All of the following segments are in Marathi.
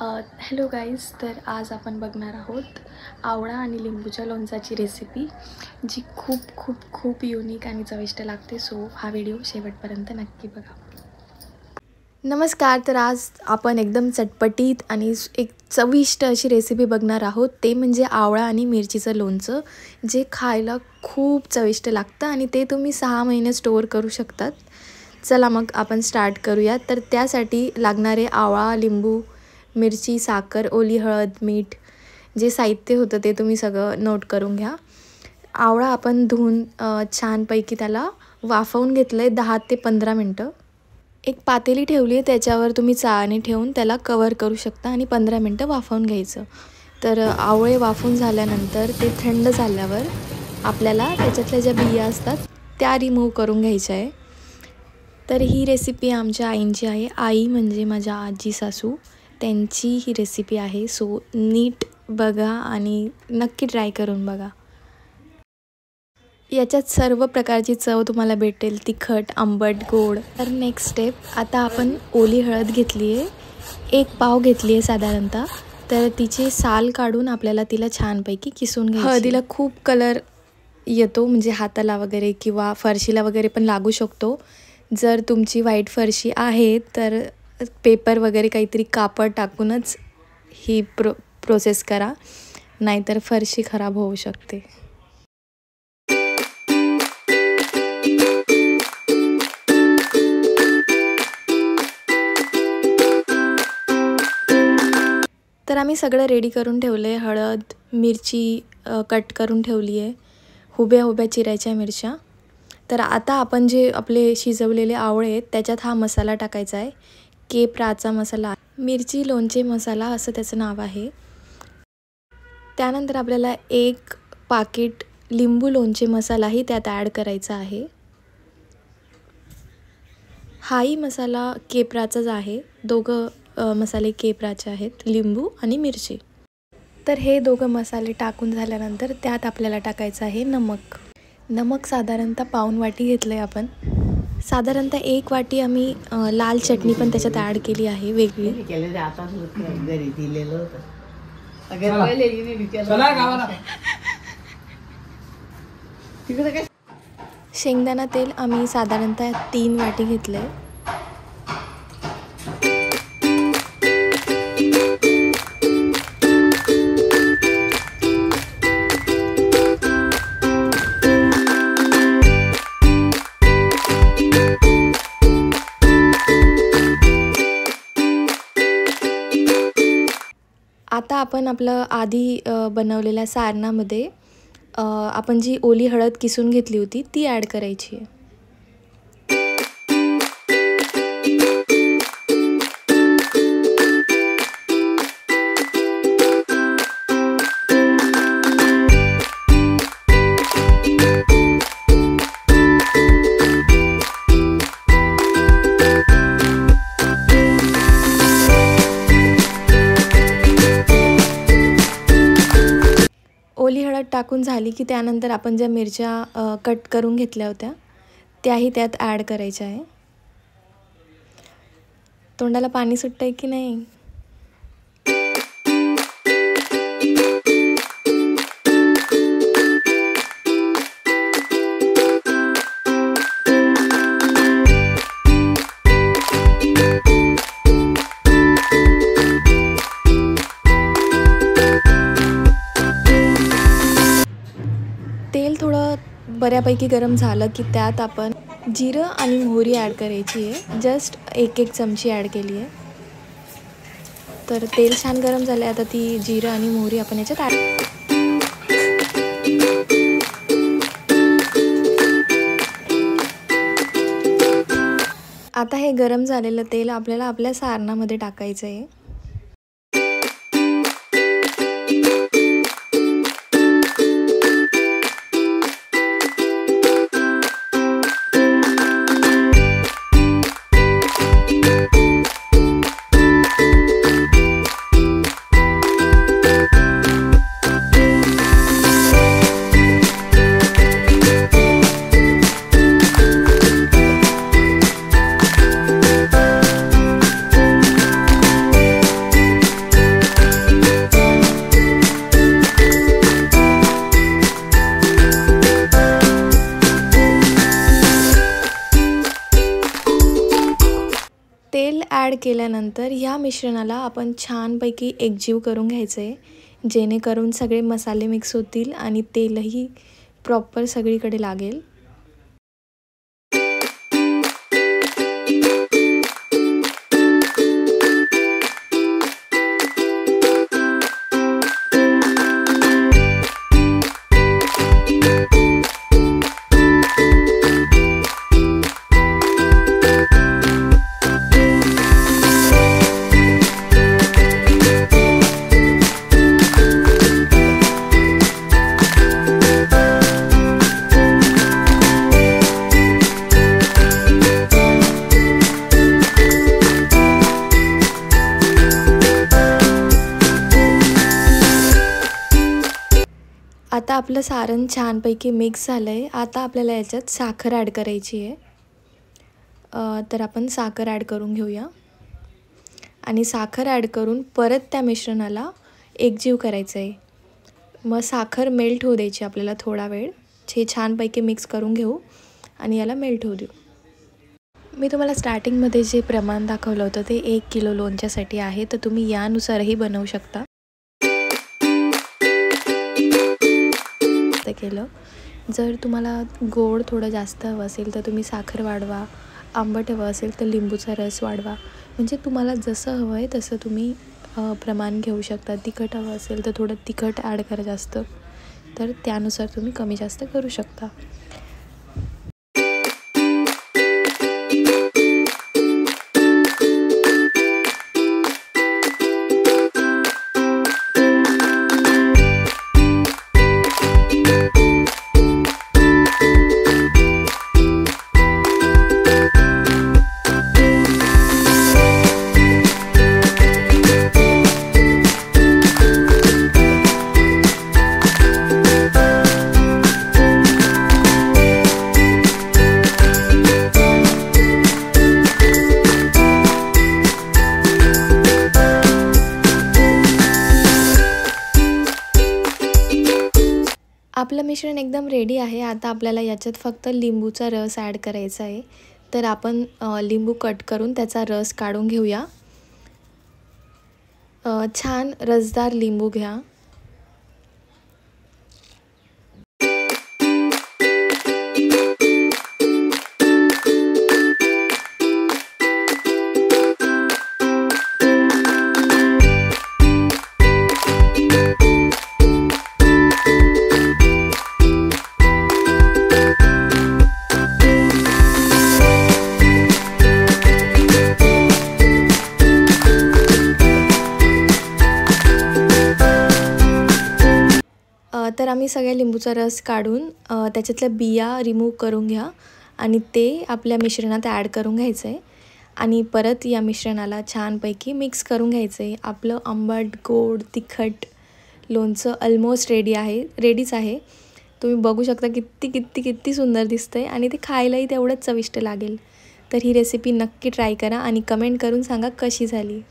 हॅलो गाईज, तर आज आपण बघणार आहोत आवळा आणि लिंबूच्या लोणचाची रेसिपी, जी खूप खूप खूप युनिक आणि चविष्ट लागते. सो हा व्हिडिओ शेवटपर्यंत नक्की बघा. नमस्कार. तर आज आपण एकदम चटपटीत आणि एक चविष्ट अशी रेसिपी बघणार आहोत. ते म्हणजे आवळा आणि मिरचीचं लोणचं, जे खायला खूप चविष्ट लागतं आणि ते तुम्ही 6 महिने स्टोअर करू शकतात. चला मग आपण स्टार्ट करूया. तर त्यासाठी लागणारे आवळा, लिंबू, मिरची, साखर, ओली हळद, मीठ, जे साहित्य होतं ते तुम्ही सगळं नोट करून घ्या. आवळा आपण धुवून छानपैकी त्याला वाफवून घेतलं आहे 10 ते 15 मिनटं. एक पातेली ठेवली आहे, त्याच्यावर तुम्ही चाळणी ठेवून त्याला कवर करू शकता आणि 15 मिनटं वाफवून घ्यायचं. तर आवळे वाफवून झाल्यानंतर ते थंड झाल्यावर आपल्याला त्याच्यातल्या ज्या बिया असतात त्या रिमूव्ह करून घ्यायच्या आहे. तर ही रेसिपी आमच्या आईंची आहे. आई म्हणजे माझ्या आजी सासू, त्यांची ही रेसिपी आहे. सो नीट बघा आणि नक्की ट्राय करून बघा. याच्यात सर्व प्रकारची चव तुम्हाला भेटेल, तिखट, आंबट, गोड. तर नेक्स्ट स्टेप, आता आपण ओली हळद घेतली आहे, 1 पाव घेतली आहे साधारणतः. तर तिचे साल काढून आपल्याला तिला छानपैकी किसून घ्यायची. हळदीला खूप कलर येतो, म्हणजे हाताला वगैरे किंवा फरशीला वगैरे पण लागू शकतो. जर तुमची व्हाईट फरशी आहे तर पेपर वगैरे काहीतरी कापड टाकूनच ही प्रोसेस करा, नाहीतर फरशी खराब होऊ शकते. तर आम्ही सगळं रेडी करून ठेवलं आहे. हळद, मिरची कट करून ठेवली आहे, हुब्या हुब्या चिरायच्या मिरच्या. तर आता आपण जे आपले शिजवलेले आवळे आहेत त्याच्यात हा मसाला टाकायचा आहे. केपराचा मसाला, मिरची लोणचे मसाला असं त्याचं नाव आहे. त्यानंतर आपल्याला 1 पाकीट लिंबू लोणचे मसालाही त्यात ॲड करायचा आहे. हाही मसाला केपराचाच आहे. दोघं मसाले केपराचे आहेत, लिंबू आणि मिरची. तर हे दोघं मसाले टाकून झाल्यानंतर त्यात आपल्याला टाकायचं आहे नमक. नमक साधारणतः पाऊण वाटी घेतलं आहे आपण. साधारणतः 1 वाटी आम्ही लाल चटणी पण त्याच्यात ॲड केली आहे वेगळी. शेंगदाणा तेल आम्ही साधारणतः 3 वाटी घेतलं आहे. आता आपण आपलं आधी बनवलेल्या सारणामध्ये आपण जी ओली हळद किसून घेतली होती ती ॲड करायची आहे. ओली हळद टाकून झाली की त्यानंतर आपण ज्या मिरच्या कट करून घेतल्या होत्या त्याही त्यात ॲड करायच्या आहे. तोंडाला पाणी सुटतंय की नाही? तेल थोडं बऱ्यापैकी गरम झालं की त्यात आपण जिरं आणि मोहरी ॲड करायची आहे. जस्ट 1 चमची ॲड केली आहे. तर तेल छान गरम झालं आहे. आता ती जिरं आणि मोहरी आपण याच्यात ॲड. आता हे गरम झालेलं तेल आपल्याला आपल्या सारणामध्ये टाकायचं आहे. ॲड केल्यानंतर ह्या मिश्रणाला आपण छानपैकी एकजीव करून घ्यायचं आहे, जेणेकरून सगळे मसाले मिक्स होतील आणि तेलही प्रॉपर सगळीकडे लागेल. आता आपलं सारण छानपैकी मिक्स झालं आहे. आता आपल्याला याच्यात साखर ॲड करायची आहे. तर आपण साखर ॲड करून घेऊया आणि साखर ॲड करून परत त्या मिश्रणाला एकजीव करायचं आहे. मग साखर मेल्ट होऊ द्यायची आपल्याला थोडा वेळ. हे छानपैकी मिक्स करून घेऊ आणि याला मेल्ट होऊ देऊ. मी तुम्हाला स्टार्टिंगमध्ये जे प्रमाण दाखवलं होतं ते 1 किलो लोणच्यासाठी आहे, तर तुम्ही यानुसारही बनवू शकता. केलं जर तुम्हाला गोड थोडं जास्त हवं असेल तर तुम्ही साखर वाढवा, आंबट हवं असेल तर लिंबूचा रस वाढवा. म्हणजे तुम्हाला जसं हवं आहे तसं तुम्ही प्रमाण घेऊ शकता. तिखट हवं असेल तर थोडं तिखट ॲड करा जास्त, तर त्यानुसार तुम्ही कमी जास्त करू शकता. आपलं मिश्रण एकदम रेडी आहे. आता आपल्याला याच्यात फक्त लिंबूचा रस ॲड करायचा आहे. तर आपण लिंबू कट करून त्याचा रस काढून घेऊया. छान रसदार लिंबू घ्या. तर आम्ही सगळ्या लिंबूचा रस काढून त्याच्यातल्या बिया रिमूव्ह करून घ्या आणि ते आपल्या मिश्रणात ॲड करून घ्यायचं आहे आणि परत या मिश्रणाला छानपैकी मिक्स करून घ्यायचं आहे. आपलं आंबट, गोड, तिखट लोणचं ऑलमोस्ट रेडीच आहे. तुम्ही बघू शकता किती सुंदर दिसतं आहे आणि ते खायलाही तेवढंच चविष्ट लागेल. तर ही रेसिपी नक्की ट्राय करा आणि कमेंट करून सांगा कशी झाली.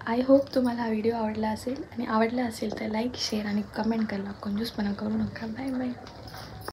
आय होप तुम्हाला हा व्हिडिओ आवडला असेल आणि आवडला असेल तर लाईक, शेअर आणि कमेंट करायला कंजूसपणा करू नका. Bye bye.